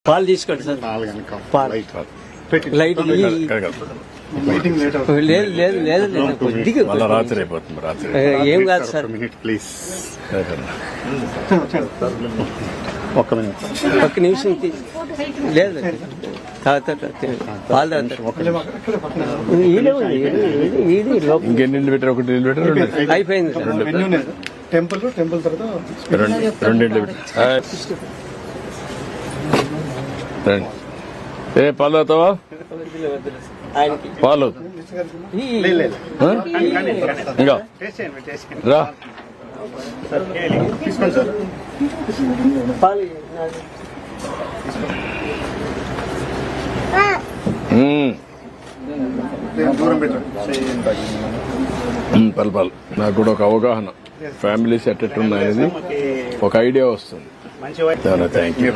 పాలు తీసుకోండి సార్. పాలు లైట్ లేదు లేదు లేదు లేదు కొద్దిగా రాత్రి అయిపోతుంది. రాత్రి ఏం కాదు సార్. ప్లీజ్ ఒక్క నిమిషం లేదు పాలు ఇంకెన్ని నీళ్ళు పెట్టారు? ఒకటి నీళ్ళు పెట్టారు, అయిపోయింది. టెంపుల్ తర్వాత రెండు నీళ్ళు పెట్టారు. ఏ పాలు తాగుతావా? పాలు ఇంకా రా. పలు నాకు కూడా ఒక అవగాహన, ఫ్యామిలీస్ ఎట్టెట్టున్నాయనేది ఒక ఐడియా వస్తుంది. Thank you.